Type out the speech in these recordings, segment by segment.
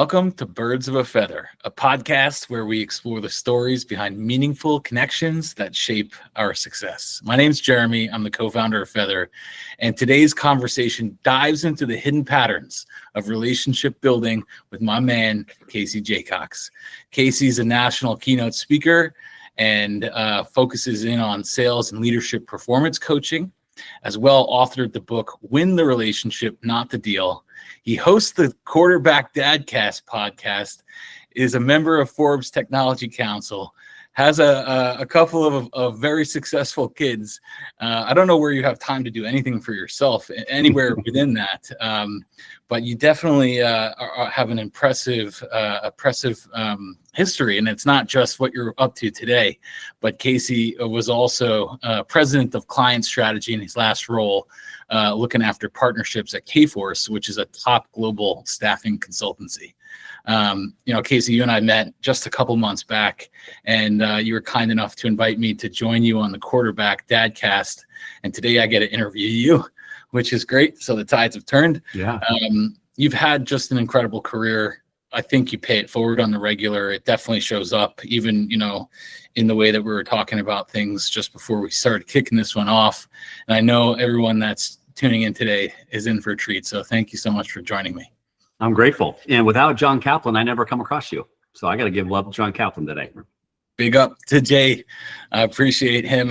Welcome to Birds of a Feather, a podcast where we explore the stories behind meaningful connections that shape our success. My name's Jeremy. I'm the co-founder of Feather, and today's conversation dives into the hidden patterns of relationship building with my man, Casey Jacox. Casey's a national keynote speaker and focuses in on sales and leadership performance coaching, as well authored the book, Win the Relationship, Not the Deal. He hosts the Quarterback Dadcast podcast, is a member of Forbes Technology Council, has a couple of very successful kids. I don't know where you have time to do anything for yourself, anywhere within that, but you definitely have an impressive history, and it's not just what you're up to today. But Casey was also president of client strategy in his last role, looking after partnerships at Kforce, which is a top global staffing consultancy. Casey, you and I met just a couple months back, and you were kind enough to invite me to join you on the Quarterback Dadcast. And today I get to interview you, which is great. So the tides have turned. Yeah. You've had just an incredible career. I think you pay it forward on the regular. It definitely shows up, even, in the way that we were talking about things just before we started kicking this one off. And I know everyone that's tuning in today is in for a treat. So thank you so much for joining me. I'm grateful. And without John Kaplan, I never come across you. So I got to give love to John Kaplan today. Big up to Jay. I appreciate him.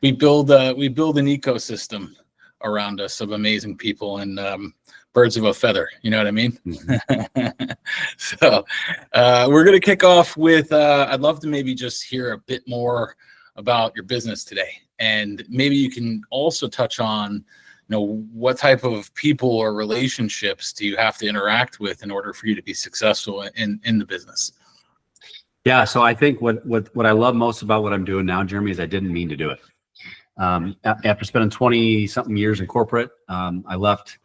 We build an ecosystem around us of amazing people and birds of a feather. You know what I mean? Mm-hmm. So we're going to kick off with, I'd love to maybe just hear a bit more about your business today. And maybe you can also touch on, what type of people or relationships do you have to interact with in order for you to be successful in the business? Yeah. So I think what I love most about what I'm doing now, Jeremy, is I didn't mean to do it. After spending 20 something years in corporate, I left,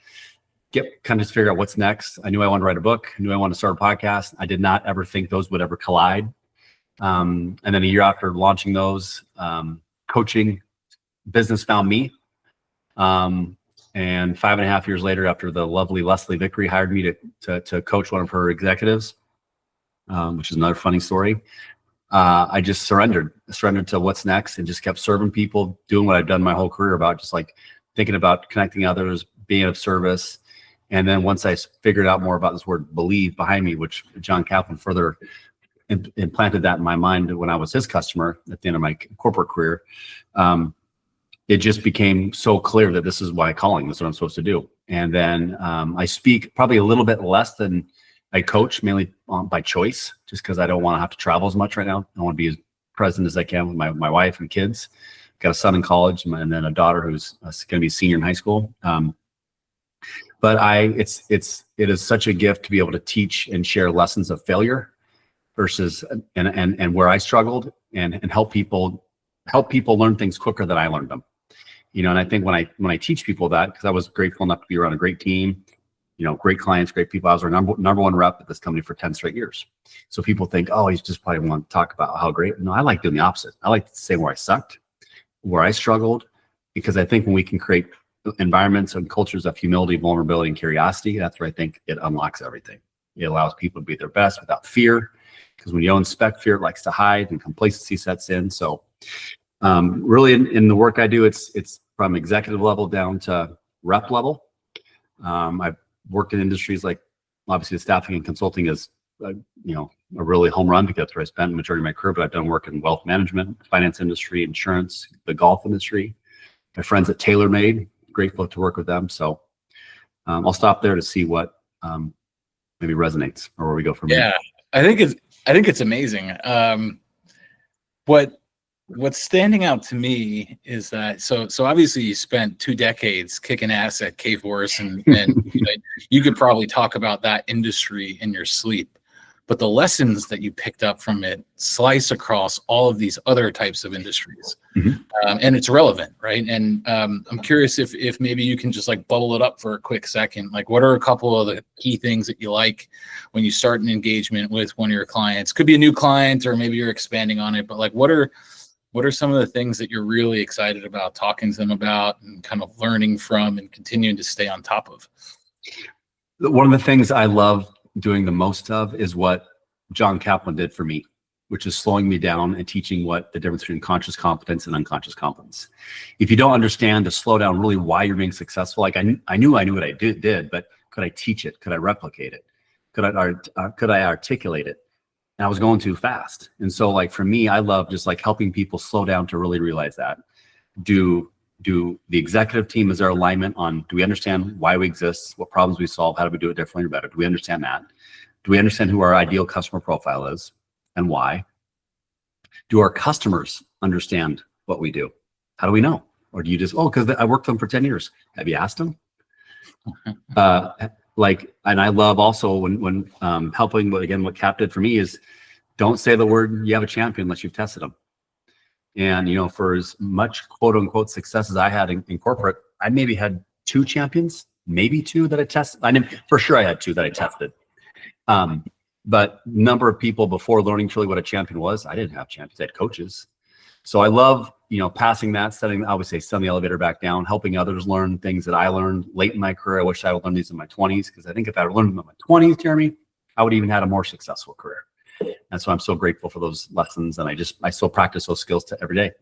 kind of figure out what's next. I knew I wanted to write a book. I knew I wanted to start a podcast. I did not ever think those would ever collide. And then a year after launching those, coaching business found me. And 5.5 years later, after the lovely Leslie Vickery hired me to coach one of her executives, which is another funny story. I just surrendered to what's next and just kept serving people, doing what I've done my whole career about, just like thinking about connecting others, being of service. And then once I figured out more about this word believe behind me, which John Kaplan further implanted that in my mind when I was his customer at the end of my corporate career, it just became so clear that this is my calling. This is what I'm supposed to do. And then I speak probably a little bit less than I coach, mainly by choice, just because I don't want to have to travel as much right now. I want to be as present as I can with my wife and kids. Got a son in college and then a daughter who's going to be a senior in high school. But it is such a gift to be able to teach and share lessons of failure versus and where I struggled and help people learn things quicker than I learned them. And I think when I teach people that, because I was grateful enough to be around a great team, great clients, great people. I was our number one rep at this company for 10 straight years. So people think, oh, he's just probably want to talk about how great. No, I like doing the opposite. I like to say where I sucked, where I struggled, because I think when we can create environments and cultures of humility, vulnerability, and curiosity, that's where I think it unlocks everything. It allows people to be their best without fear, because when you don't inspect, fear likes to hide and complacency sets in. So really in the work I do, it's from executive level down to rep level. I've worked in industries like, obviously, the staffing and consulting is, a really home run because that's where I spent the majority of my career. But I've done work in wealth management, finance industry, insurance, the golf industry. My friends at TaylorMade, grateful to work with them. So I'll stop there to see what maybe resonates or where we go from here. Yeah, I think it's amazing. What's standing out to me is that so obviously you spent 2 decades kicking ass at Kforce, and you could probably talk about that industry in your sleep, but the lessons that you picked up from it slice across all of these other types of industries. Mm-hmm. And it's relevant, right? And I'm curious if maybe you can just like bubble it up for a quick second. Like, what are a couple of the key things that you like when you start an engagement with one of your clients? Could be a new client, or maybe you're expanding on it, but like, what are some of the things that you're really excited about talking to them about and kind of learning from and continuing to stay on top of? One of the things I love doing the most of is what John Kaplan did for me, which is slowing me down and teaching what the difference between conscious competence and unconscious competence. If you don't understand to slow down really why you're being successful, like I knew what I did, but could I teach it? Could I replicate it? Could I articulate it? And I was going too fast. And so like for me, I love just like helping people slow down to really realize that. Do the executive team, is there alignment on, do we understand why we exist, what problems we solve, how do we do it differently or better? Do we understand that? Do we understand who our ideal customer profile is and why? Do our customers understand what we do? How do we know? Or do you just, because I worked with them for 10 years. Have you asked them? And I love also when helping, but again, what Cap did for me is don't say the word you have a champion unless you've tested them. And, for as much quote unquote success as I had in corporate, I maybe had 2 champions, maybe 2 that I tested. For sure I had 2 that I tested. But number of people before learning truly what a champion was, I didn't have champions, I had coaches. So I love, passing that, I would say, setting the elevator back down, helping others learn things that I learned late in my career. I wish I would learn these in my 20s, because I think if I had learned them in my 20s, Jeremy, I would even had a more successful career. And so I'm so grateful for those lessons, and I still practice those skills every day.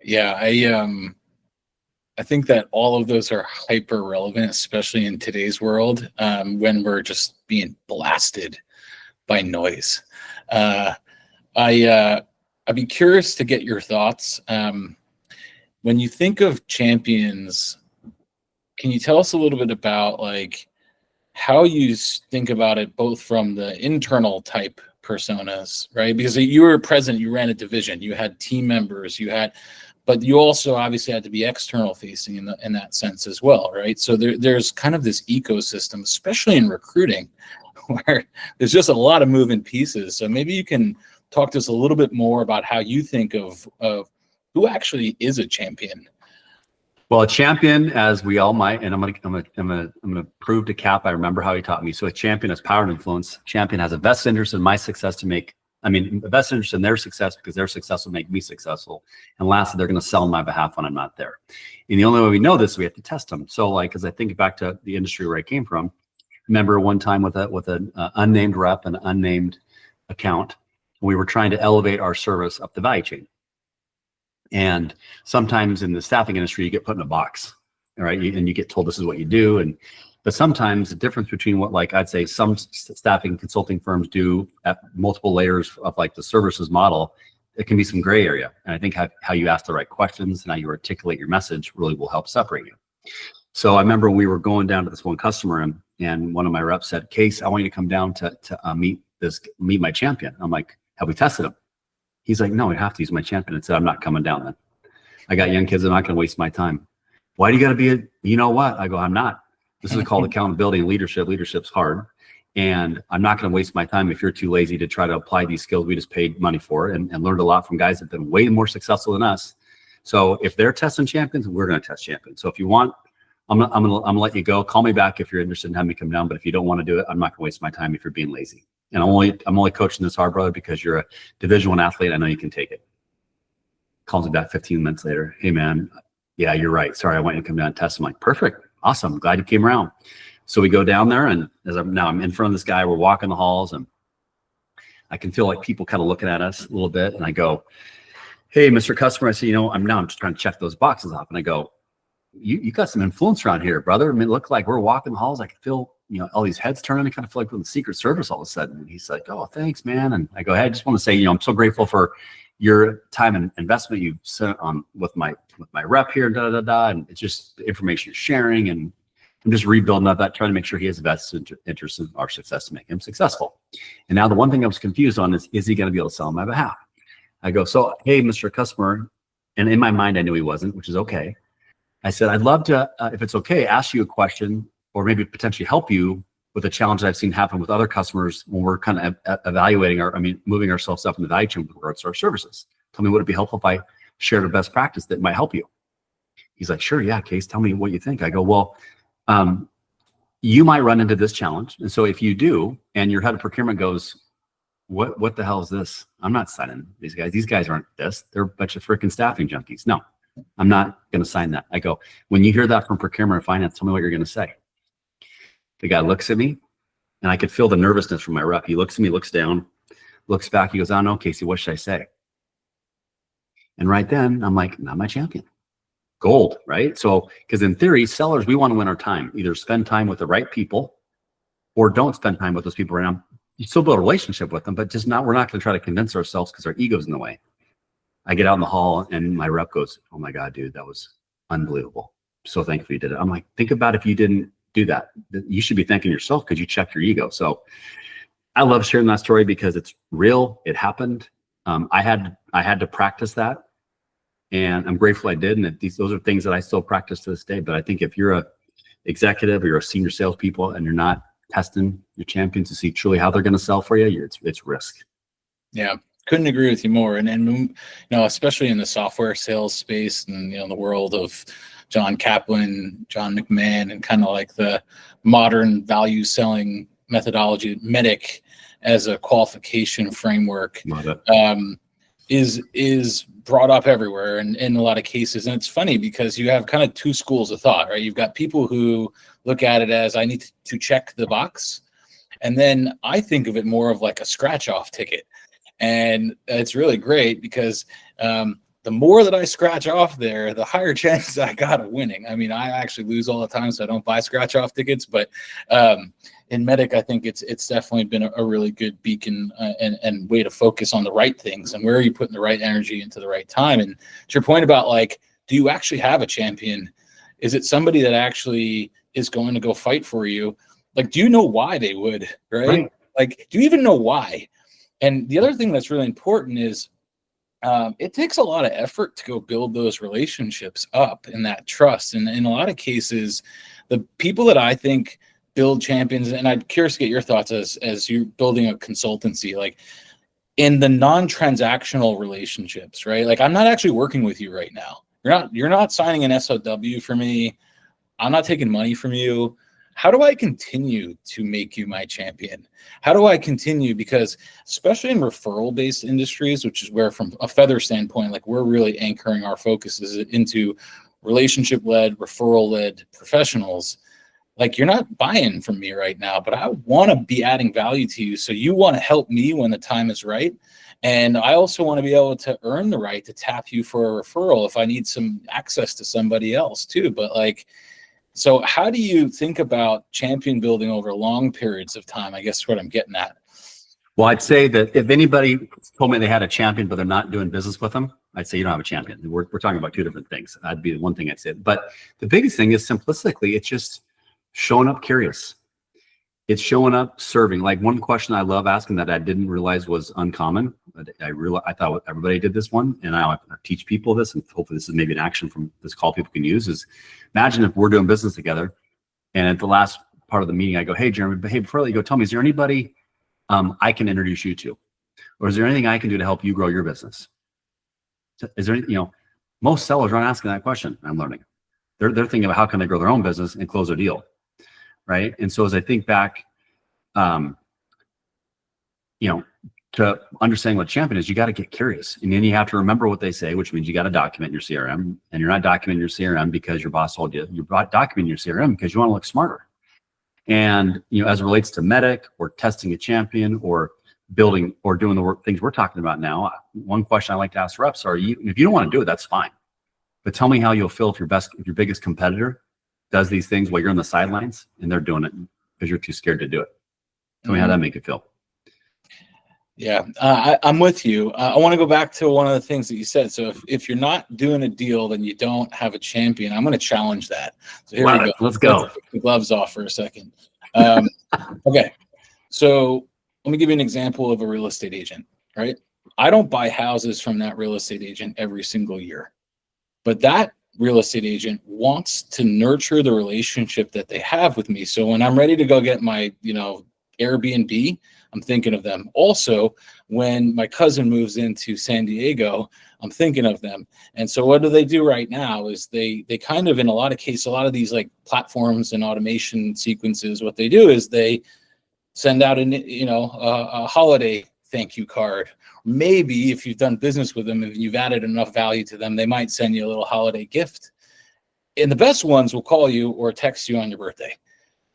Yeah, I think that all of those are hyper relevant, especially in today's world, when we're just being blasted by noise. I'd be curious to get your thoughts. When you think of champions, can you tell us a little bit about like how you think about it, both from the internal type personas, right? Because you were president, you ran a division, you had team members, but you also obviously had to be external facing in that sense as well, right? So there's kind of this ecosystem, especially in recruiting, where there's just a lot of moving pieces. So maybe you can talk to us a little bit more about how you think of who actually is a champion. Well, a champion, as we all might, and I'm gonna prove to Cap, I remember how he taught me. So a champion has power and influence. Champion has a vested interest in my success a vested interest in their success, because their success will make me successful. And lastly, they're going to sell on my behalf when I'm not there. And the only way we know this, we have to test them. So like, as I think back to the industry where I came from, remember one time with an unnamed rep and unnamed account, we were trying to elevate our service up the value chain. And sometimes in the staffing industry, you get put in a box, right? And you get told this is what you do. But sometimes the difference between what, like, I'd say some staffing consulting firms do at multiple layers of like the services model, it can be some gray area. And I think how you ask the right questions and how you articulate your message really will help separate you. So I remember we were going down to this one customer, and one of my reps said, "Case, I want you to come down to meet my champion." I'm like, "Have we tested him?" He's like, "No, we have to use my champion." And said, "I'm not coming down then. I got young kids. I'm not going to waste my time." "Why do you got to be you know what?" I go, "I'm not. This is called accountability and leadership. Leadership's hard. And I'm not going to waste my time if you're too lazy to try to apply these skills we just paid money for and learned a lot from guys that have been way more successful than us. So if they're testing champions, we're going to test champions. So if you want, I'm gonna let you go. Call me back if you're interested in having me come down. But if you don't want to do it, I'm not going to waste my time if you're being lazy. And I'm only coaching this hard, brother, because you're a Division I athlete. I know you can take it." Calls me back 15 minutes later. "Hey man, yeah, you're right. Sorry, I want you to come down and test." I'm like, "Perfect, awesome, glad you came around." So we go down there, and I'm in front of this guy. We're walking the halls, and I can feel like people kind of looking at us a little bit. And I go, "Hey, Mr. Customer," I say, I'm just trying to check those boxes off. And I go, you got some influence around here, brother. I mean, it looked like we're walking the halls. I could feel, all these heads turning. I kind of feel like we're in the Secret Service all of a sudden." And he's like, "Oh, thanks, man." And I go, "Hey, I just want to say, I'm so grateful for your time and investment you've sent on with my rep here, and it's just the information you're sharing, and I'm just rebuilding up that, trying to make sure he has a vested interest in our success to make him successful." And now the one thing I was confused on is he going to be able to sell on my behalf? I go, "So, hey, Mr. Customer," and in my mind I knew he wasn't, which is okay. I said, "I'd love to, if it's okay, ask you a question, or maybe potentially help you with a challenge that I've seen happen with other customers when we're kind of evaluating moving ourselves up in the value chain with regards to our services. Tell me, would it be helpful if I shared a best practice that might help you?" He's like, "Sure, yeah, Case, tell me what you think." I go, "Well, you might run into this challenge. And so if you do, and your head of procurement goes, what the hell is this? I'm not signing these guys. These guys aren't this. They're a bunch of freaking staffing junkies. No, I'm not going to sign that." I go, "When you hear that from procurement or finance, tell me what you're going to say." The guy looks at me, and I could feel the nervousness from my rep. He looks at me, looks down, looks back. He goes, I don't know, Casey, what should I say? And right then I'm like, not my champion. Gold, right? So, because in theory, sellers, we want to win our time. Either spend time with the right people or don't spend time with those people right now. You still build a relationship with them, but just not, we're not going to try to convince ourselves because our ego's in the way. I get out in the hall and my rep goes, oh my God, dude, that was unbelievable. So thankful you did it. I'm like, think about if you didn't do that. You should be thanking yourself because you checked your ego. So I love sharing that story because it's real. It happened. I had to practice that. And I'm grateful I did. And those are things that I still practice to this day. But I think if you're a executive or you're a senior salespeople and you're not testing your champions to see truly how they're going to sell for you, it's risk. Yeah, couldn't agree with you more. And especially in the software sales space and the world of John Kaplan, John McMahon, and kind of like the modern value selling methodology, MEDDIC as a qualification framework. Is brought up everywhere and in a lot of cases. And it's funny because you have kind of two schools of thought, right? You've got people who look at it as I need to check the box. And then I think of it more of like a scratch off ticket. And it's really great because the more that I scratch off there, the higher chances I got of winning. I mean, I actually lose all the time, so I don't buy scratch off tickets. But in MEDDIC, I think it's definitely been a really good beacon and way to focus on the right things and where are you putting the right energy into the right time. And to your point about like, do you actually have a champion? Is it somebody that actually is going to go fight for you? Like, do you know why they would, right? Like, do you even know why? And the other thing that's really important is it takes a lot of effort to go build those relationships up and that trust. And in a lot of cases, the people that I think build champions, and I'm curious to get your thoughts as you're building a consultancy, like in the non-transactional relationships, right? Like I'm not actually working with you right now. You're not signing an SOW for me. I'm not taking money from you. How do I continue to make you my champion? How do I continue? Because especially in referral-based industries, which is where from a Feather standpoint, like we're really anchoring our focuses into relationship-led, referral-led professionals. Like you're not buying from me right now, but I want to be adding value to you. So you want to help me when the time is right. And I also want to be able to earn the right to tap you for a referral if I need some access to somebody else too. But like, so how do you think about champion building over long periods of time? I guess what I'm getting at. Well, I'd say that if anybody told me they had a champion, but they're not doing business with them, I'd say you don't have a champion. We're talking about two different things. That'd be the one thing I'd say. But the biggest thing is simplistically, it's just showing up curious. It's showing up serving. Like one question I love asking that I didn't realize was uncommon. I thought everybody did this one, and I teach people this, and hopefully this is maybe an action from this call people can use is imagine if we're doing business together, and at the last part of the meeting, I go, hey, Jeremy, but hey, before I let you go, tell me, is there anybody I can introduce you to? Or is there anything I can do to help you grow your business? Is there anything, most sellers aren't asking that question, I'm learning. They're thinking about how can they grow their own business and close their deal, right? And so as I think back, to understanding what champion is, you got to get curious. And then you have to remember what they say, which means you got to document your CRM. And you're not documenting your CRM because your boss told you. You're documenting your CRM because you want to look smarter. And, as it relates to MEDDIC or testing a champion or building or doing the things we're talking about now, one question I like to ask reps are, if you don't want to do it, that's fine. But tell me how you'll feel if your biggest competitor does these things while you're on the sidelines and they're doing it because you're too scared to do it. Tell me how that make you feel. Yeah, I'm with you. I want to go back to one of the things that you said. So if you're not doing a deal, then you don't have a champion. I'm going to challenge that. So here we go. Let's go. Let's take the gloves off for a second. Okay. So let me give you an example of a real estate agent, right? I don't buy houses from that real estate agent every single year, but that real estate agent wants to nurture the relationship that they have with me. So when I'm ready to go get my, Airbnb, I'm thinking of them. Also, when my cousin moves into San Diego, I'm thinking of them. And so what do they do right now is they kind of, in a lot of cases, a lot of these like platforms and automation sequences, what they do is they send out a holiday thank you card. Maybe if you've done business with them, if you've added enough value to them, they might send you a little holiday gift. And the best ones will call you or text you on your birthday.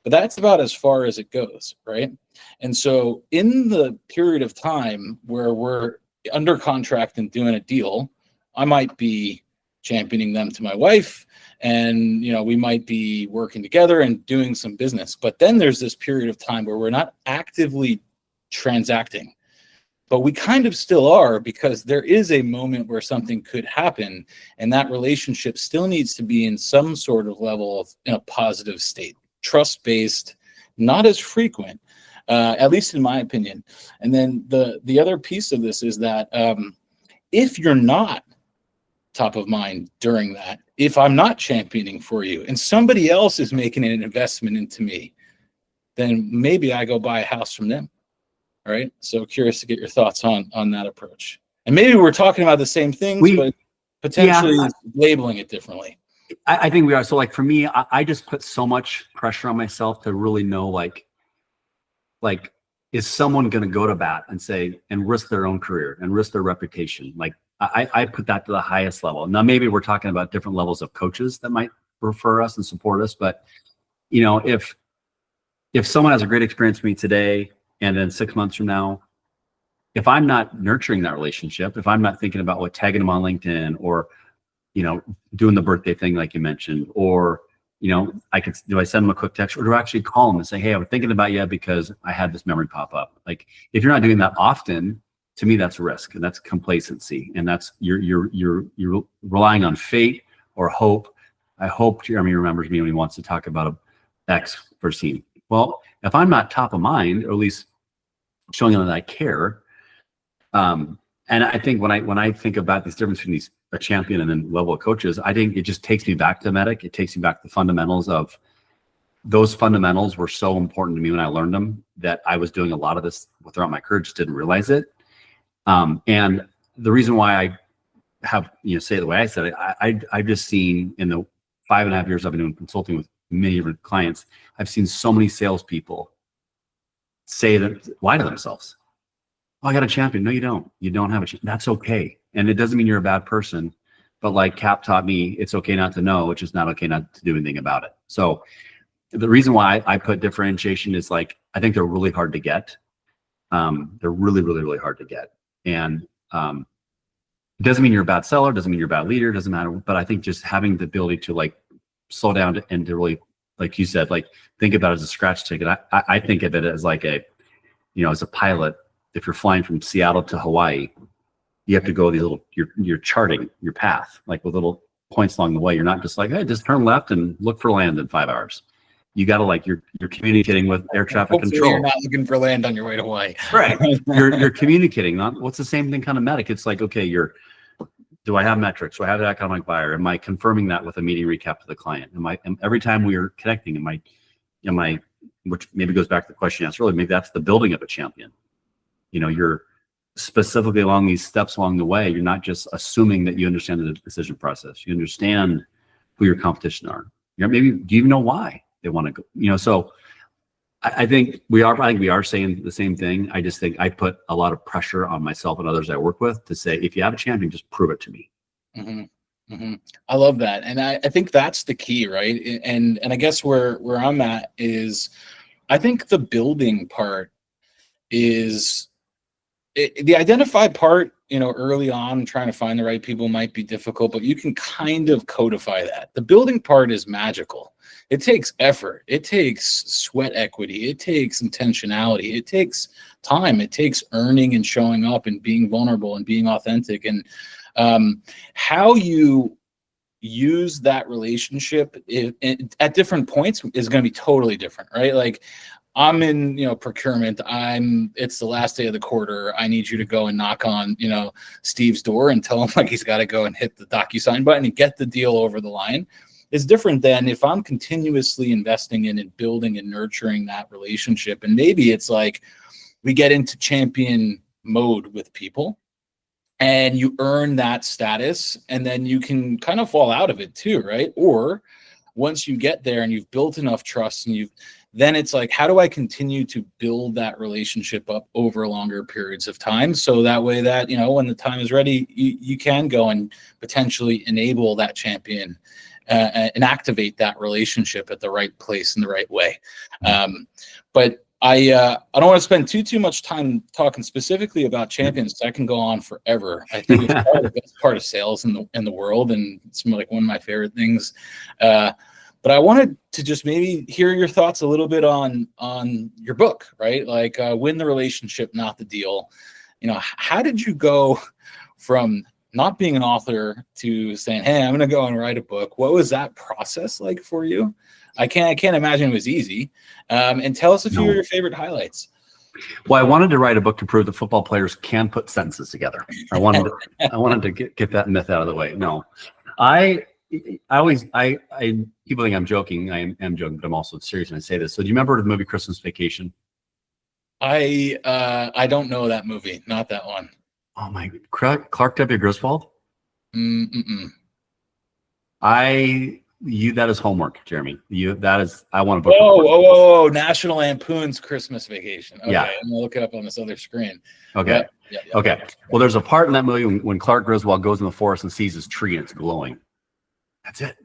but that's about as far as it goes, right? And so in the period of time where we're under contract and doing a deal, I might be championing them to my wife, and we might be working together and doing some business. But then there's this period of time where we're not actively transacting, but we kind of still are, because there is a moment where something could happen, and that relationship still needs to be in some sort of level of in a positive state, trust-based, not as frequent, at least in my opinion. And then the other piece of this is that if you're not top of mind during that, if I'm not championing for you and somebody else is making an investment into me, then maybe I go buy a house from them. All right. So curious to get your thoughts on that approach. And maybe we're talking about the same things, but potentially labeling it differently. I think we are. So like for me, I just put so much pressure on myself to really know like is someone going to go to bat and say and risk their own career and risk their reputation? Like I put that to the highest level. Now maybe we're talking about different levels of coaches that might refer us and support us, but if someone has a great experience with me today, and then 6 months from now, if I'm not nurturing that relationship, if I'm not thinking about what tagging them on LinkedIn or, doing the birthday thing like you mentioned, or, do I send them a quick text, or do I actually call them and say, hey, I was thinking about you because I had this memory pop up? Like if you're not doing that often, to me, that's risk, and that's complacency, and that's you're relying on fate or hope. I hope Jeremy remembers me when he wants to talk about an X for scene. Well, if I'm not top of mind, or at least showing them that I care, and I think when I think about this difference between a champion and then level of coaches, I think it just takes me back to Medic. It takes me back to the fundamentals of those fundamentals were so important to me when I learned them that I was doing a lot of this without my courage, just didn't realize it. And the reason why I have say it the way I said it, I've just seen in the 5.5 years I've been doing consulting with many different clients, I've seen so many salespeople lie to themselves. Oh, I got a champion. No, you don't. You don't have a champion. That's okay. And it doesn't mean you're a bad person, but like Cap taught me, it's okay not to know, it's just not okay not to do anything about it. So the reason why I put differentiation is like, I think they're really hard to get. They're really, really, really hard to get. And it doesn't mean you're a bad seller, doesn't mean you're a bad leader, doesn't matter. But I think just having the ability to like slow down and to really, like you said, like think about it as a scratch ticket. I think of it as like as a pilot, if you're flying from Seattle to Hawaii, you have to go these little, you're charting your path, like with little points along the way. You're not just like, hey, just turn left and look for land in 5 hours. You got to like, you're communicating with air traffic control. You're not looking for land on your way to Hawaii. Right. You're communicating. Not what's the same thing kind of Medic. It's like, okay, do I have metrics? Do I have that economic buyer? Am I confirming that with a meeting recap to the client? Every time we are connecting, am I, which maybe goes back to the question you asked earlier, maybe that's the building of a champion. You're specifically along these steps along the way. You're not just assuming that you understand the decision process. You understand who your competition are. Maybe do you even know why they want to go? So I think we are saying the same thing. I just think I put a lot of pressure on myself and others I work with to say, if you have a champion, just prove it to me. Mm-hmm. Mm-hmm. I love that. And I think that's the key, right? And I guess where I'm at is, I think the building part is the identify part, early on, trying to find the right people might be difficult, but you can kind of codify that. The building part is magical. It takes effort. It takes sweat equity. It takes intentionality. It takes time. It takes earning and showing up and being vulnerable and being authentic. And how you use that relationship at different points is going to be totally different, right? Like I'm in, procurement. It's the last day of the quarter. I need you to go and knock on, Steve's door and tell him like he's got to go and hit the DocuSign button and get the deal over the line. It's different than if I'm continuously investing in and building and nurturing that relationship. And maybe it's like we get into champion mode with people and you earn that status, and then you can kind of fall out of it too, right? Or once you get there and you've built enough trust and then it's like, how do I continue to build that relationship up over longer periods of time? So that way that, when the time is ready, you can go and potentially enable that champion and activate that relationship at the right place in the right way. But I don't want to spend too much time talking specifically about champions. I can go on forever. I think it's probably the best part of sales in the world, and it's like one of my favorite things. But I wanted to just maybe hear your thoughts a little bit on your book, right? Like Win the Relationship, Not the Deal. How did you go from not being an author to saying, hey, I'm going to go and write a book? What was that process like for you? I can't imagine it was easy. And tell us a few of your favorite highlights. Well, I wanted to write a book to prove that football players can put sentences together. I wanted to get that myth out of the way. No, I people think I'm joking. I am joking, but I'm also serious when I say this. So do you remember the movie Christmas Vacation? I don't know that movie. Not that one. Oh my, Clark W. Griswold? Mm-mm. That is homework, Jeremy. I want a book. Oh, National Lampoon's Christmas Vacation. Okay, yeah. I'm gonna look it up on this other screen. Okay. Yeah. Okay. Well, there's a part in that movie when Clark Griswold goes in the forest and sees his tree and it's glowing. That's it.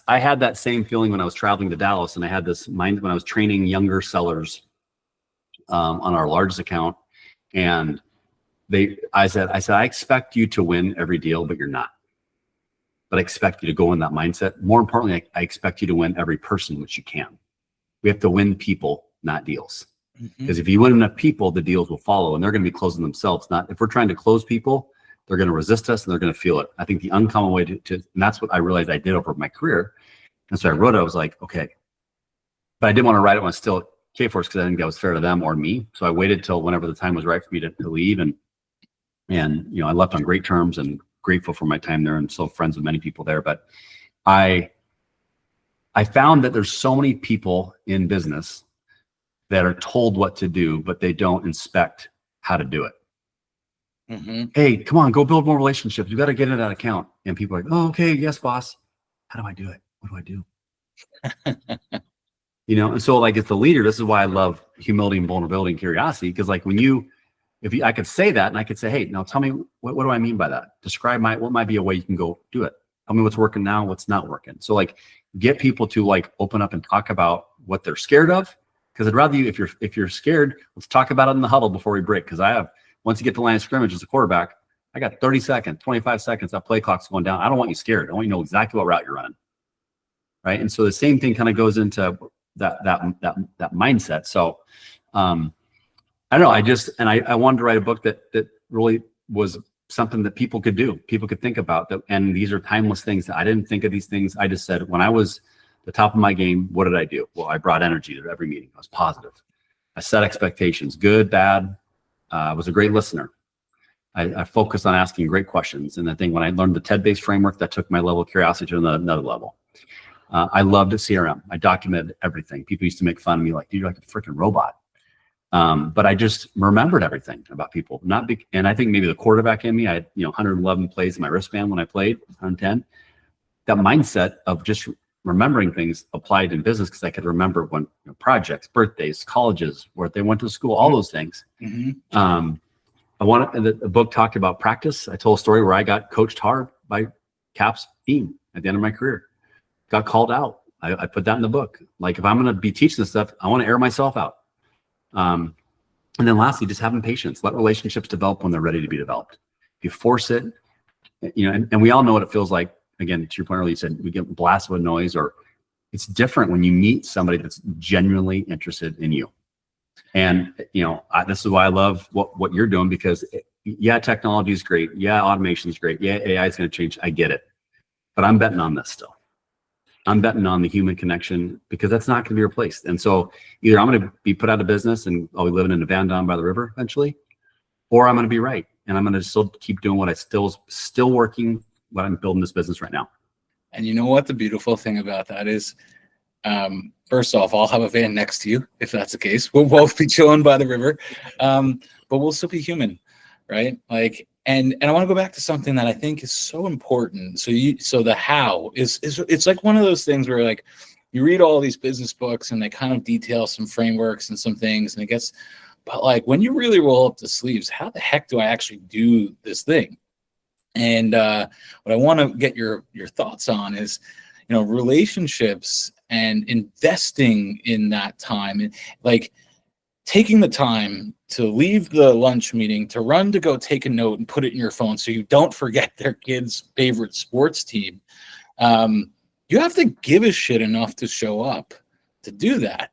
I had that same feeling when I was traveling to Dallas, and I had this mind when I was training younger sellers on our largest account. And I said, I expect you to win every deal, but you're not. But I expect you to go in that mindset. More importantly, I expect you to win every person, which you can. We have to win people, not deals. Because if you win enough people, the deals will follow, and they're going to be closing themselves. Not if we're trying to close people, they're going to resist us and they're going to feel it. I think the uncommon way to and that's what I realized I did over my career. And so I wrote it. I was like, okay, but I didn't want to write it when I was still at Kforce because I didn't think that was fair to them or me. So I waited till whenever the time was right for me to leave, and I left on great terms and grateful for my time there and still friends with many people there. But I found that there's so many people in business that are told what to do, but they don't inspect how to do it. Hey, come on, go build more relationships. You got to get in that account. And people are like, oh, okay, yes, boss. How do I do it? What do I do? And so like as the leader, this is why I love humility and vulnerability and curiosity. Because like I could say that and I could say, hey, now tell me, what do I mean by that? Describe what might be a way you can go do it. Tell me what's working now, what's not working. So like get people to like open up and talk about what they're scared of. Because I'd rather if you're scared, let's talk about it in the huddle before we break. Because once you get to line of scrimmage as a quarterback, I got 30 seconds, 25 seconds, that play clock's going down. I don't want you scared. I want you to know exactly what route you're running. Right. And so the same thing kind of goes into that mindset. So I don't know. I wanted to write a book that really was something that people could do, people could think about that. And these are timeless things. I didn't think of these things. I just said, when I was the top of my game, what did I do? Well, I brought energy to every meeting. I was positive. I set expectations, good, bad. I was a great listener. I focused on asking great questions. And I think when I learned the TED-based framework, that took my level of curiosity to another level. I loved CRM. I documented everything. People used to make fun of me like, dude, you're like a freaking robot. But I just remembered everything about people. And I think maybe the quarterback in me, I had 111 plays in my wristband when I played, 110. That mindset of just remembering things applied in business because I could remember when projects, birthdays, colleges, where they went to school, all those things. The book talked about practice. I told a story where I got coached hard by Cap's team at the end of my career. Got called out. I put that in the book. Like if I'm going to be teaching this stuff, I want to air myself out. And then lastly, just having patience. Let relationships develop when they're ready to be developed. If you force it, and we all know what it feels like. Again, to your point earlier, you said we get blasted with noise, or it's different when you meet somebody that's genuinely interested in you. And, this is why I love what you're doing, because technology is great. Yeah, automation is great. Yeah, AI is going to change. I get it. But I'm betting on this still. I'm betting on the human connection because that's not going to be replaced. And so either I'm going to be put out of business and I'll be living in a van down by the river eventually, or I'm going to be right. And I'm going to still keep doing what I still working, what I'm building this business right now. And you know what the beautiful thing about that is? First off, I'll have a van next to you if that's the case. We'll both be chilling by the river, but we'll still be human, right? Like, and I want to go back to something that I think is so important. So the how is it's like one of those things where like you read all these business books and they kind of detail some frameworks and some things, and but like when you really roll up the sleeves, how the heck do I actually do this thing? And what I want to get your thoughts on is, relationships and investing in that time, and like taking the time to leave the lunch meeting to run to go take a note and put it in your phone so you don't forget their kid's favorite sports team. You have to give a shit enough to show up to do that.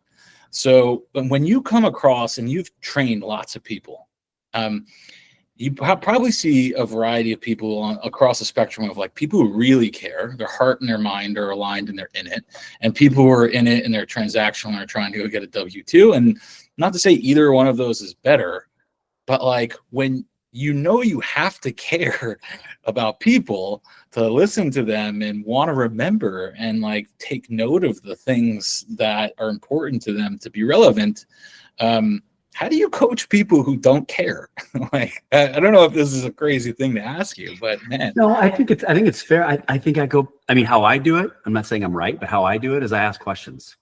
So when you come across, and you've trained lots of people, you probably see a variety of people across the spectrum of like people who really care, their heart and their mind are aligned and they're in it, and people who are in it and they're transactional and are trying to go get a W-2. And not to say either one of those is better, but like when you have to care about people to listen to them and want to remember and like take note of the things that are important to them to be relevant. How do you coach people who don't care? Like, I don't know if this is a crazy thing to ask you, but man. No, I think it's fair. I mean, how I do it, I'm not saying I'm right, but how I do it is I ask questions.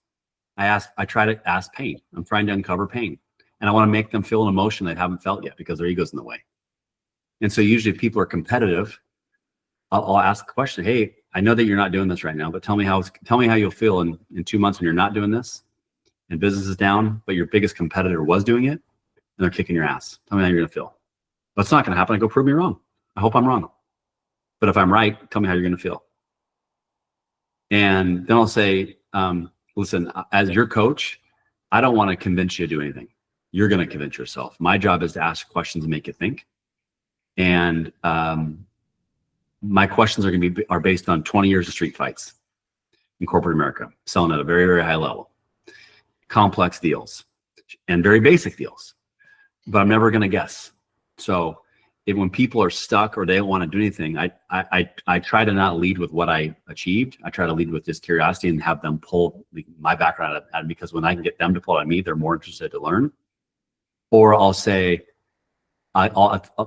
I try to ask pain. I'm trying to uncover pain, and I want to make them feel an emotion they haven't felt yet because their ego's in the way. And so usually if people are competitive, I'll ask the question, hey, I know that you're not doing this right now, but tell me how you'll feel in 2 months when you're not doing this and business is down, but your biggest competitor was doing it and they're kicking your ass. Tell me how you're going to feel. But it's not going to happen. I go, prove me wrong. I hope I'm wrong. But if I'm right, tell me how you're going to feel. And then I'll say, listen, as your coach, I don't want to convince you to do anything. You're going to convince yourself. My job is to ask questions and make you think. And my questions are based on 20 years of street fights in corporate America, selling at a very, very high level, complex deals and very basic deals, but I'm never going to guess. So when people are stuck or they don't want to do anything, I try to not lead with what I achieved. I try to lead with this curiosity and have them pull my background out, because when I can get them to pull out of me, they're more interested to learn. Or I'll say,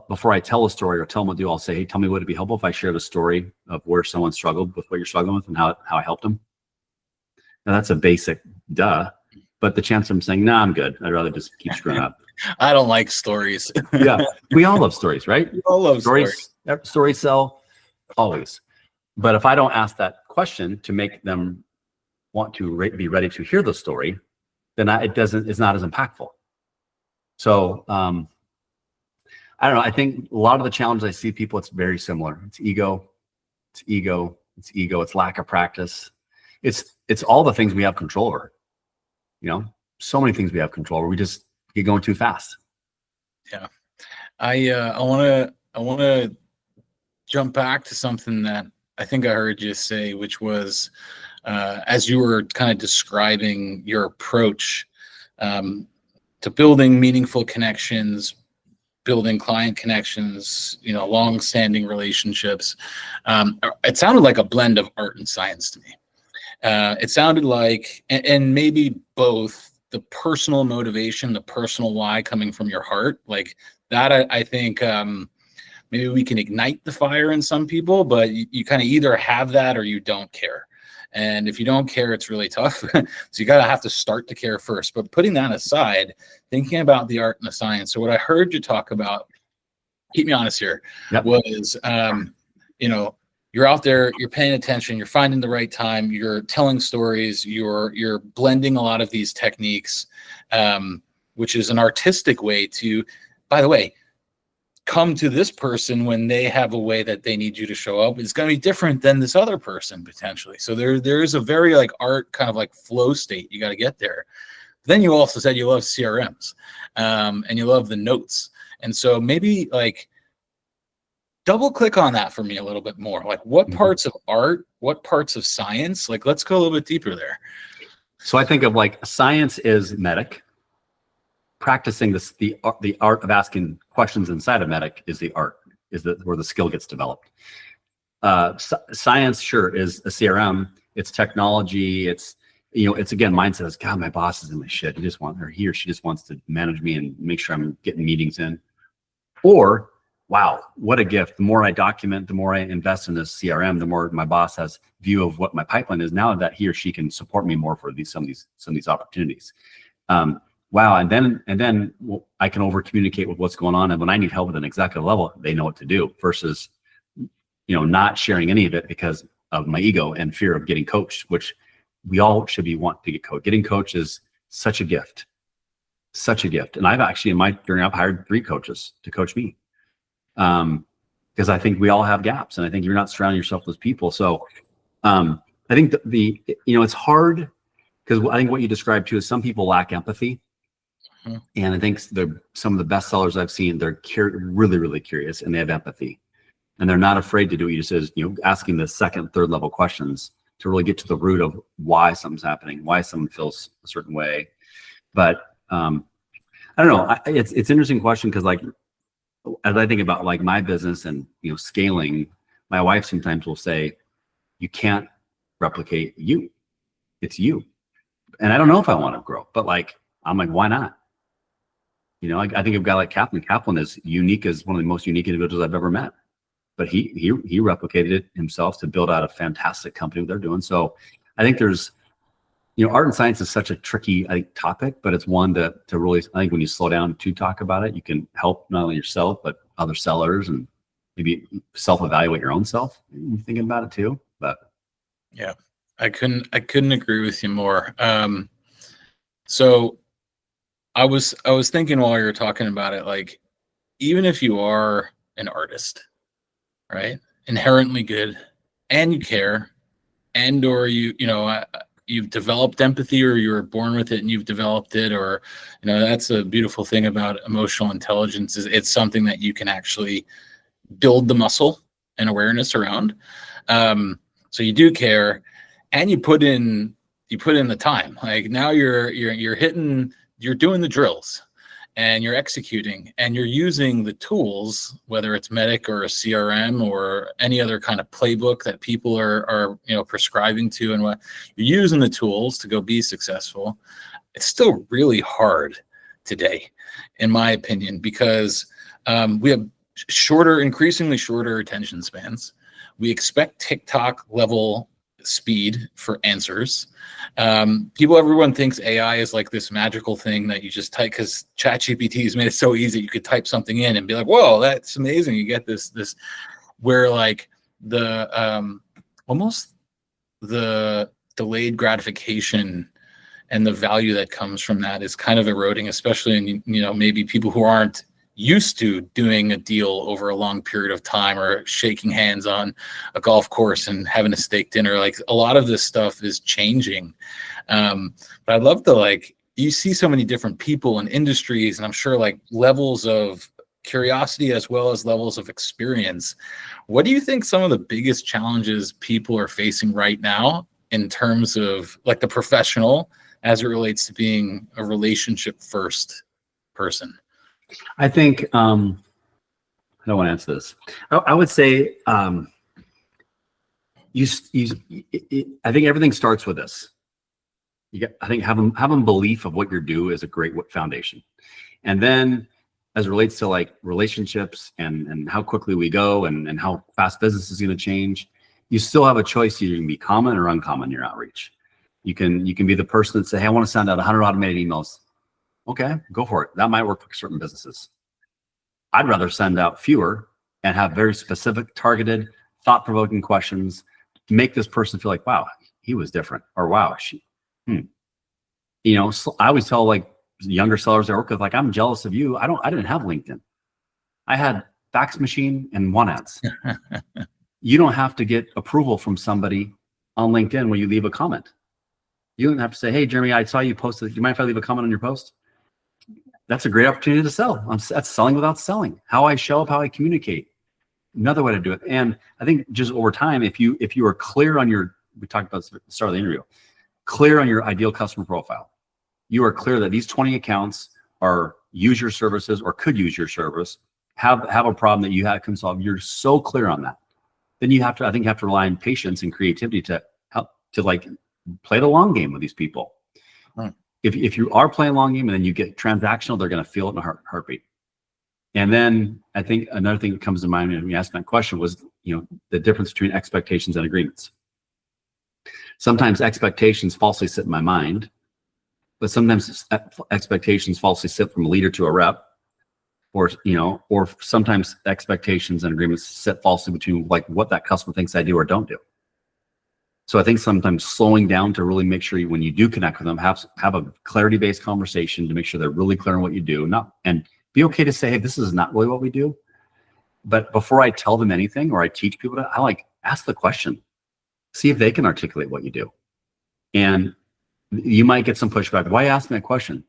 before I tell a story or tell them what to do, I'll say, hey, tell me, would it be helpful if I shared a story of where someone struggled with what you're struggling with and how I helped them? Now that's a basic duh, but the chance of them saying, nah, I'm good. I'd rather just keep screwing up. I don't like stories. Yeah, we all love stories, right? We all love stories. Stories sell always. But if I don't ask that question to make them want to be ready to hear the story, then it's not as impactful. So I don't know. I think a lot of the challenges I see people, it's very similar. It's ego. It's lack of practice. It's all the things we have control over. So many things we have control over. We just get going too fast. Yeah. I want to jump back to something that I think I heard you say, which was as you were kind of describing your approach to building meaningful connections, building client connections, long-standing relationships. It sounded like a blend of art and science to me. It sounded like, and maybe both, the personal motivation, the personal why coming from your heart, like that. I think maybe we can ignite the fire in some people, but you kind of either have that or you don't care. And if you don't care, it's really tough. So you have to start to care first. But putting that aside, thinking about the art and the science. So what I heard you talk about, keep me honest here, yep, was, you're out there, you're paying attention, you're finding the right time, you're telling stories, you're blending a lot of these techniques, which is an artistic way to, by the way, come to this person when they have a way that they need you to show up. It's going to be different than this other person potentially. So there is a very like art kind of like flow state. You got to get there. Then you also said you love CRMs and you love the notes. And so maybe like double click on that for me a little bit more. Like what parts of art, what parts of science, like let's go a little bit deeper there. So I think of like science is medic. Practicing the art of asking questions inside of medic is the art, where the skill gets developed. Science, sure, is a CRM. It's technology. It's again, mindset is, God, my boss is in my shit. He or she just wants to manage me and make sure I'm getting meetings in. Or, wow, what a gift. The more I document, the more I invest in this CRM, the more my boss has view of what my pipeline is now that he or she can support me more for some of these opportunities. Wow, and then I can over communicate with what's going on, and when I need help at an executive level, they know what to do. Versus not sharing any of it because of my ego and fear of getting coached, which we all should be want to get coached. Getting coached is such a gift. And I've actually, in my journey, I've hired 3 coaches to coach me. Because I think we all have gaps, and I think you're not surrounding yourself with people. So I think it's hard because I think what you described too is some people lack empathy. And I think some of the best sellers I've seen, they're really, really curious, and they have empathy, and they're not afraid to do what you just said, asking the second, third level questions to really get to the root of why something's happening, why someone feels a certain way. But I don't know. It's an interesting question because as I think about my business and scaling, my wife sometimes will say, "You can't replicate you. It's you." And I don't know if I want to grow, but I'm like, why not? I think of a guy like Kaplan. Kaplan is unique as one of the most unique individuals I've ever met. But he replicated it himself to build out a fantastic company they're doing. So I think there's, art and science is such a tricky, topic, but it's one to really, I think when you slow down to talk about it, you can help not only yourself, but other sellers, and maybe self-evaluate your own self. You're thinking about it too, but. Yeah, I couldn't agree with you more. So I was thinking while you were talking about it, even if you are an artist, right, inherently good, and you care, and or you've developed empathy, or you were born with it and you've developed it, or that's a beautiful thing about emotional intelligence, is it's something that you can actually build the muscle and awareness around. So you do care, and you put in the time. Now you're hitting, you're doing the drills, and you're executing, and you're using the tools, whether it's Medic or a CRM or any other kind of playbook that people are prescribing to, and what you're using the tools to go be successful. It's still really hard today, in my opinion, because we have increasingly shorter attention spans. We expect TikTok level speed for answers. Everyone thinks AI is this magical thing that you just type, because ChatGPT has made it so easy. You could type something in and be like, whoa, that's amazing. You get this where the almost the delayed gratification and the value that comes from that is kind of eroding, especially in maybe people who aren't used to doing a deal over a long period of time, or shaking hands on a golf course and having a steak dinner. A lot of this stuff is changing. But I'd love to you see so many different people and industries, and I'm sure levels of curiosity as well as levels of experience. What do you think some of the biggest challenges people are facing right now in terms of the professional, as it relates to being a relationship first person? I think I don't want to answer this. I would say I think everything starts with this. I think having belief of what you're doing is a great foundation, and then as it relates to relationships and how quickly we go and how fast business is going to change, you still have a choice. You can be common or uncommon in your outreach. You can be the person that say, "Hey, I want to send out 100 automated emails." Okay, go for it. That might work for certain businesses. I'd rather send out fewer and have very specific, targeted, thought-provoking questions to make this person feel like, wow, he was different, or wow, she. I always tell younger sellers I work with, I'm jealous of you. I didn't have LinkedIn. I had fax machine and want ads. You don't have to get approval from somebody on LinkedIn when you leave a comment. You don't have to say, "Hey, Jeremy, I saw you posted. Do you mind if I leave a comment on your post?" That's a great opportunity to sell. That's selling without selling. How I show up, how I communicate. Another way to do it. And I think just over time, if you are clear on we talked about at the start of the interview, clear on your ideal customer profile. You are clear that these 20 accounts use your services or could use your service, have a problem that you can solve. You're so clear on that. Then you have to rely on patience and creativity to help to play the long game with these people. If you are playing long game and then you get transactional, they're going to feel it in a heartbeat. And then I think another thing that comes to mind when you asked that question was, the difference between expectations and agreements. Sometimes expectations falsely sit in my mind, but sometimes expectations falsely sit from a leader to a rep. or sometimes expectations and agreements sit falsely between like what that customer thinks I do or don't do. So I think sometimes slowing down to really make sure when you do connect with them, have a clarity-based conversation to make sure they're really clear on what you do, and be okay to say, hey, this is not really what we do. But before I tell them anything or I teach people I ask the question, see if they can articulate what you do. And you might get some pushback. Why ask me that question?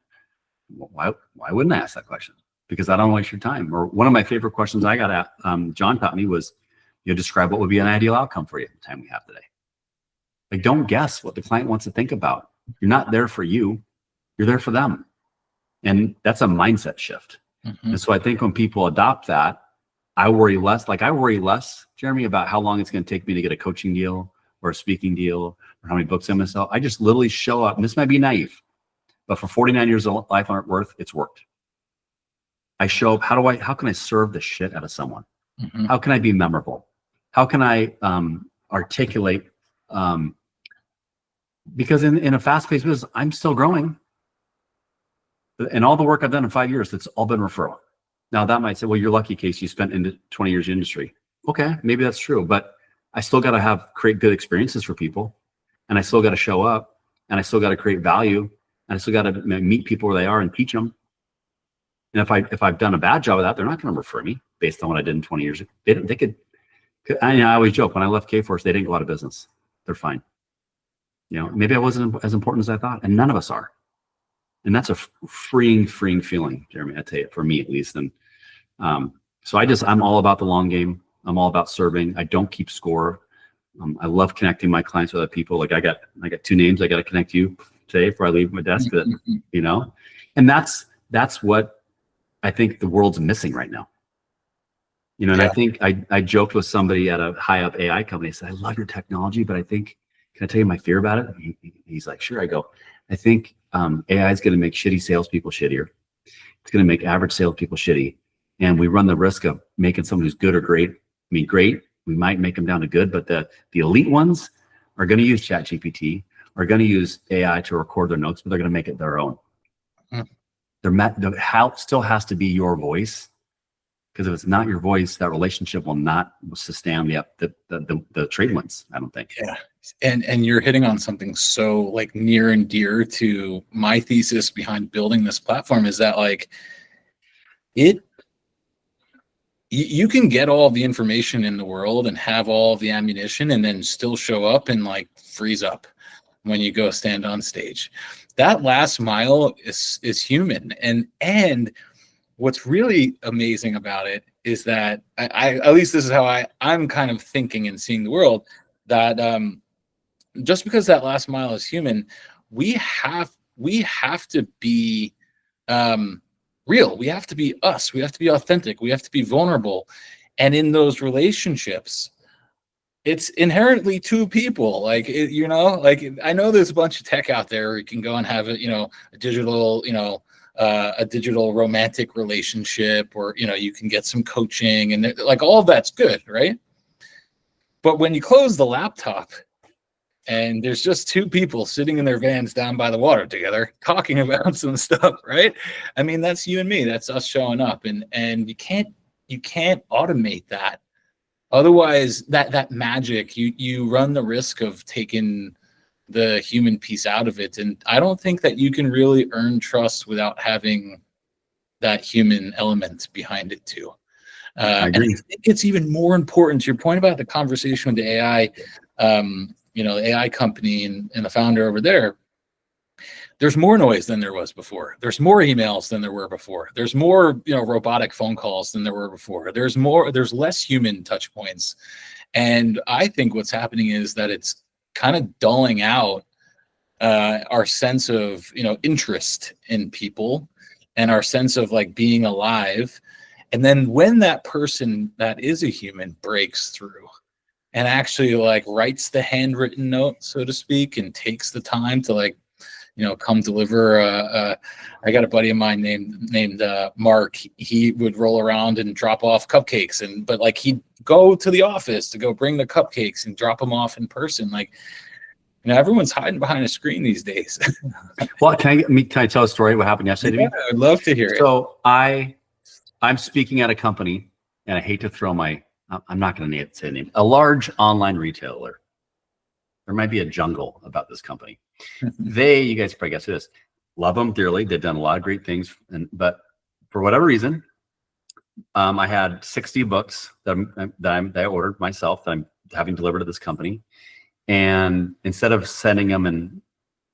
Well, why wouldn't I ask that question? Because I don't waste your time. Or one of my favorite questions I got at, John taught me was, describe what would be an ideal outcome for you at the time we have today. Like, don't guess what the client wants to think about. You're not there for you. You're there for them. And that's a mindset shift. Mm-hmm. And so I think when people adopt that, I worry less, Jeremy, about how long it's going to take me to get a coaching deal or a speaking deal or how many books I'm going to sell. I just literally show up, and this might be naive, but for 49 years of life on earth, it's worked. I show up, how can I serve the shit out of someone? Mm-hmm. How can I be memorable? How can I articulate, because in a fast-paced business, I'm still growing. And all the work I've done in 5 years, that's all been referral. Now that might say, well, you're lucky, Casey, you spent into 20 years in industry. Okay, maybe that's true, but I still got to create good experiences for people, and I still got to show up, and I still got to create value, and I still got to meet people where they are and teach them. And if I've done a bad job of that, they're not going to refer me based on what I did in 20 years. They could. I always joke, when I left Kforce, they didn't go out of business. They're fine. Maybe I wasn't as important as I thought, and none of us are. And that's a freeing feeling, Jeremy, I tell you, for me at least. And so I'm all about the long game. I'm all about serving. I don't keep score. I love connecting my clients with other people. Like I got 2 names. I got to connect you today before I leave my desk. That, and that's what I think the world's missing right now. And I think I joked with somebody at a high up AI company. I said, I love your technology, but I think, can I tell you my fear about it? He's like, sure. I go, I think AI is going to make shitty salespeople shittier. It's going to make average salespeople shitty. And we run the risk of making someone who's good or great. Great, we might make them down to good, but the elite ones are going to use ChatGPT, are going to use AI to record their notes, but they're going to make it their own. Still has to be your voice, because if it's not your voice, that relationship will not sustain the trade winds, I don't think. Yeah. And you're hitting on something so like near and dear to my thesis behind building this platform, is that like you can get all the information in the world and have all the ammunition and then still show up and like freeze up when you go stand on stage. That last mile is human. And what's really amazing about it is that I at least this is how I'm kind of thinking and seeing the world, that just because that last mile is human, we have to be real. We have to be us. We have to be authentic. We have to be vulnerable. And in those relationships, it's inherently 2 people. Like, I know there's a bunch of tech out there where you can go and have a digital, a digital romantic relationship, or, you can get some coaching, and like all of that's good, right? But when you close the laptop and there's just 2 people sitting in their vans down by the water together talking about some stuff, right? I mean, that's you and me. That's us showing up, and you can't automate that. Otherwise, that magic, you run the risk of taking the human piece out of it. And I don't think that you can really earn trust without having that human element behind it too. I agree. And I think it's even more important to your point about the conversation with the AI, the AI company and the founder over there. There's more noise than there was before. There's more emails than there were before. There's more, robotic phone calls than there were before. There's less human touch points. And I think what's happening is that it's kind of dulling out our sense of, interest in people and our sense of like being alive. And then when that person that is a human breaks through and actually like writes the handwritten note, so to speak, and takes the time to like, come deliver. I got a buddy of mine named Mark. He would roll around and drop off cupcakes, but like he'd go to the office to go bring the cupcakes and drop them off in person. Like, everyone's hiding behind a screen these days. Well, can I tell a story? What happened yesterday to me? I'd love to hear it. So I I'm speaking at a company, and I hate to throw I'm not going to say the name, a large online retailer. There might be a jungle about this company. You guys probably guess this, love them dearly. They've done a lot of great things. But for whatever reason, I had 60 books that I ordered myself that I'm having delivered to this company. And instead of sending them in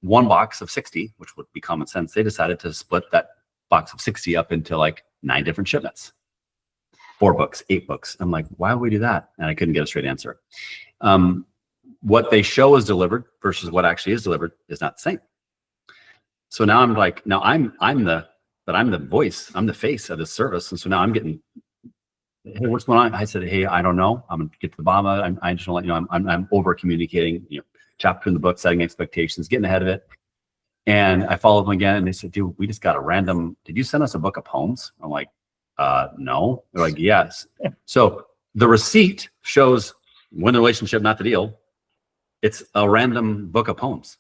one box of 60, which would be common sense, they decided to split that box of 60 up into like 9 different shipments. 4 books, 8 books. I'm like, why would we do that? And I couldn't get a straight answer. What they show is delivered versus what actually is delivered is not the same. So now I'm like, I'm the voice, I'm the face of this service. And so now I'm getting, hey, what's going on? I said, hey, I don't know. I'm gonna get to the bottom of it. I just want to let you know I'm over communicating, chapter in the book, setting expectations, getting ahead of it. And I followed them again, and they said, dude, we just got a random, did you send us a book of poems? I'm like, no. They're like, yes. So the receipt shows win the relationship, not the deal. It's a random book of poems.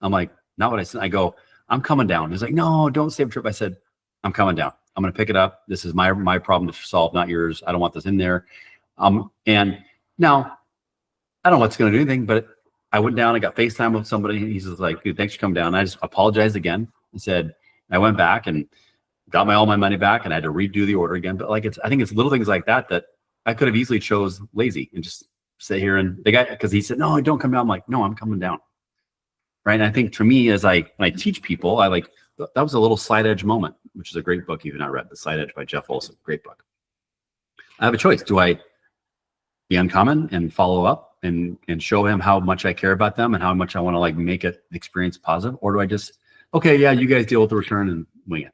I'm like, not what I said. I go, I'm coming down. He's like, no, don't save a trip. I said, I'm coming down. I'm going to pick it up. This is my problem to solve, not yours. I don't want this in there. And now I don't know what's going to do anything, but I went down. I got FaceTime with somebody. He's just like, dude, thanks for coming down. I just apologized again and said, I went back and got all my money back, and I had to redo the order again. But like, I think it's little things like that I could have easily chose lazy and just sit here. And the guy, because he said, no, don't come down. I'm like, no, I'm coming down. Right. And I think for me, when I teach people, that was a little Side Edge moment, which is a great book. You've not read The Side Edge by Jeff Olson. Great book. I have a choice. Do I be uncommon and follow up and show him how much I care about them and how much I want to make it experience positive? Or do I just, okay, yeah, you guys deal with the return and wing it?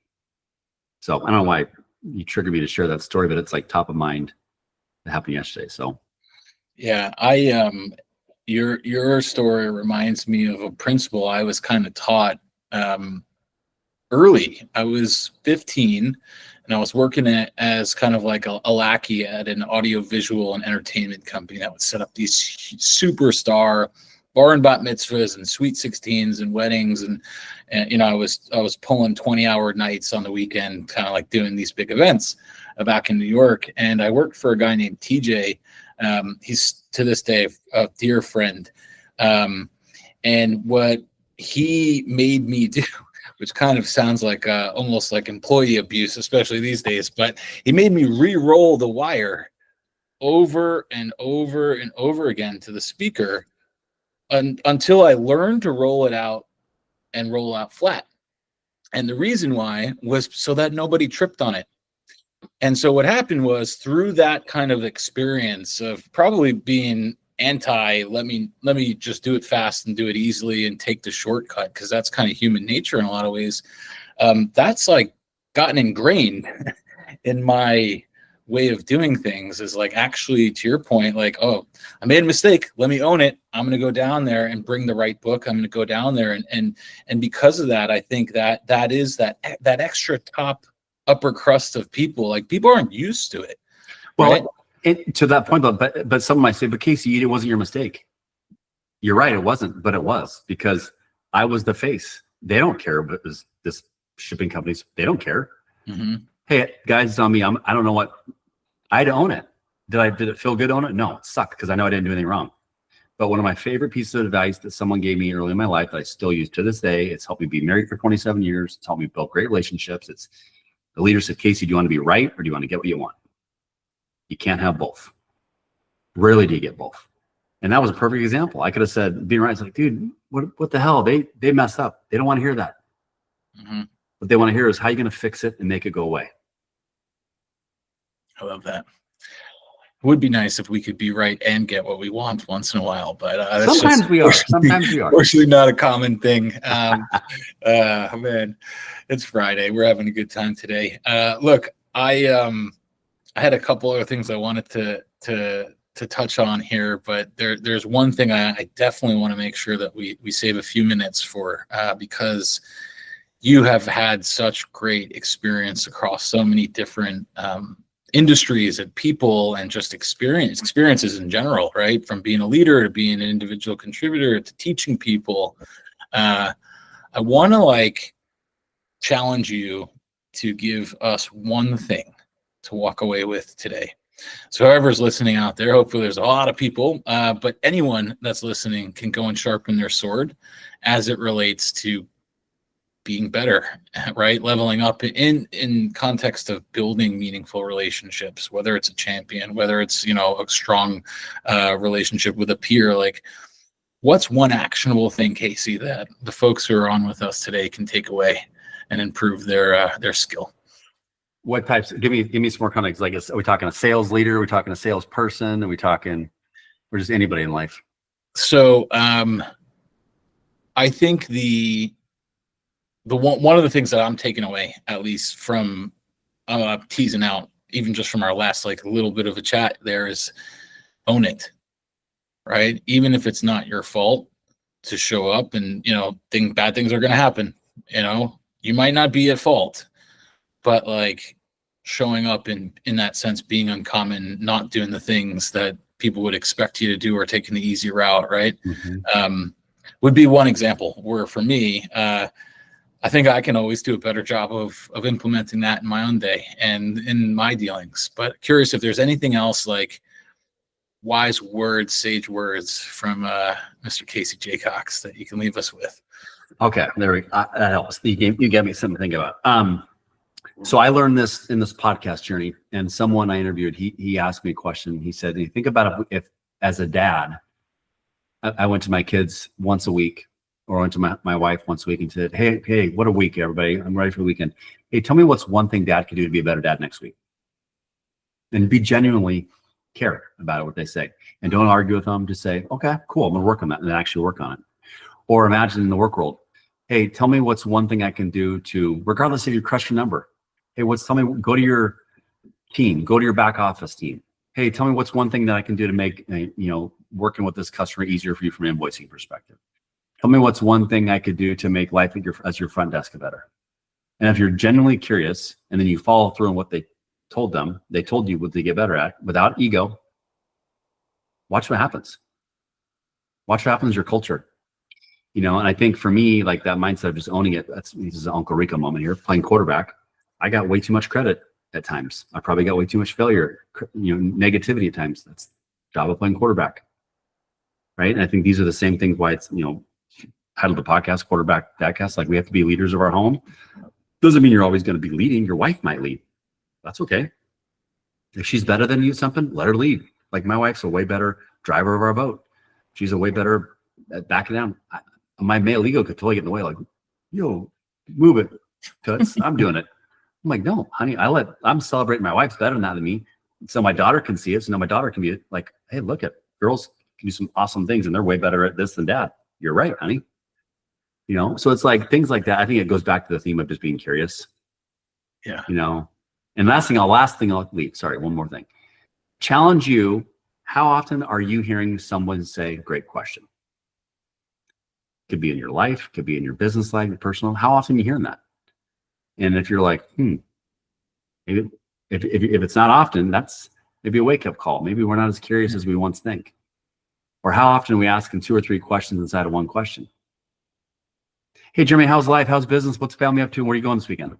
So I don't know why you triggered me to share that story, but it's top of mind. It happened yesterday. So yeah, your story reminds me of a principle I was kind of taught early. I was 15 and I was working as kind of like a lackey at an audio visual and entertainment company that would set up these superstar bar and bat mitzvahs and sweet 16s and weddings. And I was pulling 20-hour nights on the weekend, kind of like doing these big events back in New York. And I worked for a guy named TJ. He's to this day a dear friend. And what he made me do, which kind of sounds like almost like employee abuse, especially these days, but he made me re-roll the wire over and over and over again to the speaker until I learned to roll it out and roll out flat. And the reason why was so that nobody tripped on it. And so what happened was, through that kind of experience of probably being anti, let me just do it fast and do it easily and take the shortcut, because that's kind of human nature in a lot of ways. That's gotten ingrained in my way of doing things, is actually, to your point, oh, I made a mistake, let me own it. I'm going to go down there and bring the right book. I'm going to go down there. And because of that, I think that is that extra upper crust of people. People aren't used to it. Well, right? To that point, but some might say, but Casey, it wasn't your mistake. You're right, it wasn't, but it was, because I was the face. They don't care, but it was this shipping companies, they don't care. Mm-hmm. Hey, guys, it's on me. I don't know what, I had to own it. Did it feel good to own it? No, it sucked, because I know I didn't do anything wrong. But one of my favorite pieces of advice that someone gave me early in my life that I still use to this day, it's helped me be married for 27 years. It's helped me build great relationships. The leader said, Casey, do you want to be right or do you want to get what you want? You can't have both. Rarely do you get both. And that was a perfect example. I could have said, being right, it's like, dude, what the hell? They messed up. They don't want to hear that. Mm-hmm. What they want to hear is how you're going to fix it and make it go away. I love that. It would be nice if we could be right and get what we want once in a while, but sometimes we are. Sometimes we are. Fortunately, not a common thing. Man, it's Friday. We're having a good time today. Look, I had a couple other things I wanted to touch on here, but there's one thing I definitely want to make sure that we save a few minutes for, because you have had such great experience across so many different industries and people, and just experiences in general, right? From being a leader to being an individual contributor to teaching people. I want to challenge you to give us one thing to walk away with today? So whoever's listening out there, hopefully there's a lot of people, but anyone that's listening can go and sharpen their sword as it relates to being better, right? Leveling up in context of building meaningful relationships, whether it's a champion, whether it's, a strong relationship with a peer. Like, what's one actionable thing, Casey, that the folks who are on with us today can take away and improve their skill? What types? Give me some more context. Like, are we talking a sales leader? Are we talking a salesperson? Are we talking, or just anybody in life? So I think the one of the things that I'm taking away, at least from teasing out, even just from our last little bit of a chat there, is own it, right? Even if it's not your fault, to show up and bad things are going to happen. You might not be at fault, but showing up in that sense, being uncommon, not doing the things that people would expect you to do, or taking the easy route, right? Would be one example where, for me, I think I can always do a better job of implementing that in my own day and in my dealings. But curious if there's anything else, like wise words, sage words from Mr. Casey Jacox that you can leave us with. Okay, there we go. That helps. You gave me something to think about. So I learned this in this podcast journey, and someone I interviewed, he asked me a question. He said, "Think about if as a dad, I went to my kids once a week, or I went to my wife once a week and said, hey, what a week, everybody. I'm ready for the weekend. Hey, tell me what's one thing dad could do to be a better dad next week." And be genuinely care about what they say. And don't argue with them. Just say, okay, cool, I'm gonna work on that, and then actually work on it. Or imagine in the work world, hey, tell me what's one thing I can do to, regardless if you crush your number. Hey, go to your team, go to your back office team. Hey, tell me what's one thing that I can do to make, working with this customer easier for you from an invoicing perspective. Tell me what's one thing I could do to make life as your front desk better. And if you're genuinely curious, and then you follow through on what they told you what they get better at, without ego, watch what happens. Watch what happens to your culture. And I think for me, that mindset of just owning it, this is an Uncle Rico moment here, playing quarterback. I got way too much credit at times. I probably got way too much failure, negativity at times. That's the job of playing quarterback, right? And I think these are the same things why it's, titled the podcast, Quarterback Dadcast. We have to be leaders of our home. Doesn't mean you're always going to be leading. Your wife might lead. That's okay. If she's better than you at something, let her lead. My wife's a way better driver of our boat. She's a way better at backing down. My male ego could totally get in the way. Yo, move it, Toots. I'm doing it. I'm like, no, honey, I'm celebrating my wife's better than me. So my daughter can see it. So now my daughter can be like, hey, look at girls can do some awesome things, and they're way better at this than dad. You're right, honey. So it's things like that. I think it goes back to the theme of just being curious. Yeah. And last thing I'll leave. Sorry, one more thing. Challenge you. How often are you hearing someone say, great question? Could be in your life, could be in your business life, your personal. How often are you hearing that? And if you're like, maybe if it's not often, that's maybe a wake-up call. Maybe we're not as curious as we once think. Or how often are we asking 2 or 3 questions inside of one question? Hey, Jeremy, how's life? How's business? What's the family up to? Where are you going this weekend?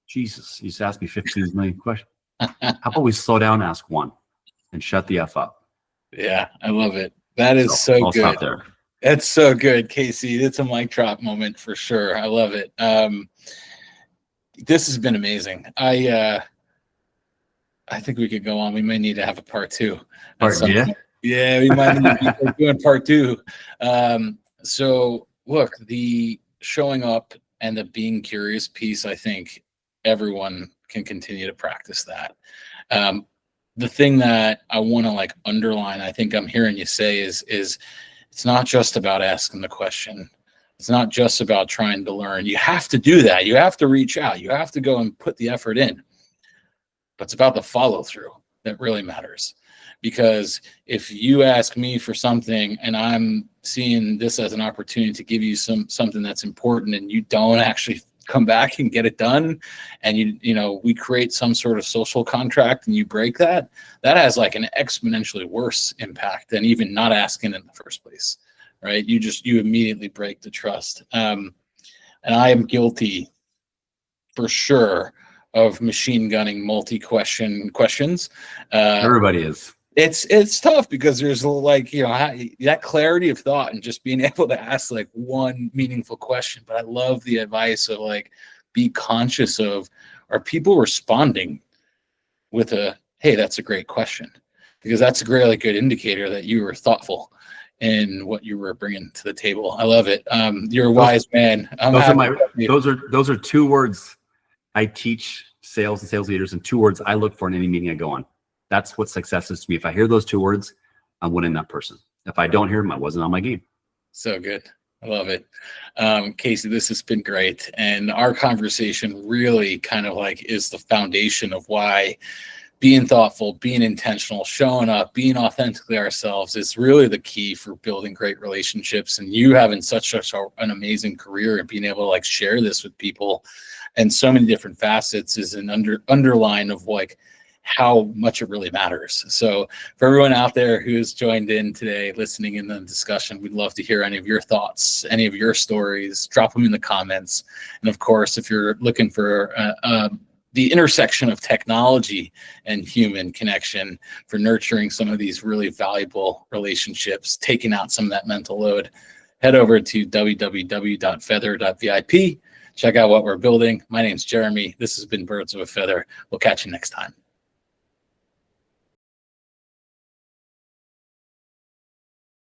Jesus, you just asked me 15 million questions. How about we slow down and ask one and shut the F up? Yeah, I love it. That is so I'll good. Stop there. That's so good, Casey. It's a mic drop moment for sure. I love it. This has been amazing. I think we could go on. We may need to have a part 2. Yeah, we might need to be doing part 2. So look, the showing up and the being curious piece, I think everyone can continue to practice that. The thing that I want to underline, I think I'm hearing you say is it's not just about asking the question. It's not just about trying to learn. You have to do that. You have to reach out. You have to go and put the effort in. But it's about the follow through that really matters. Because if you ask me for something and I'm seeing this as an opportunity to give you something that's important, and you don't actually come back and get it done, and we create some sort of social contract and you break that has an exponentially worse impact than even not asking in the first place, right? You immediately break the trust. And I am guilty for sure of machine gunning questions. Everybody is. It's tough because there's like, that clarity of thought and just being able to ask like one meaningful question. But I love the advice of like, be conscious of, are people responding with a, hey, that's a great question, because that's a really good indicator that you were thoughtful in what you were bringing to the table. I love it. You're a wise man. Those are 2 words I teach sales and sales leaders, and 2 words I look for in any meeting I go on. That's what success is to me. If I hear those 2 words, I'm winning that person. If I don't hear them, I wasn't on my game. So good. I love it. Casey, this has been great. And our conversation really kind of like is the foundation of why being thoughtful, being intentional, showing up, being authentically ourselves is really the key for building great relationships. And you having such an amazing career and being able to like share this with people and so many different facets is an underline of like how much it really matters. So for everyone out there who's joined in today, listening in the discussion, we'd love to hear any of your thoughts, any of your stories. Drop them in the comments. And of course, if you're looking for the intersection of technology and human connection for nurturing some of these really valuable relationships, taking out some of that mental load, head over to www.feather.vip. Check out what we're building. My name's Jeremy. This has been Birds of a Feather. We'll catch you next time.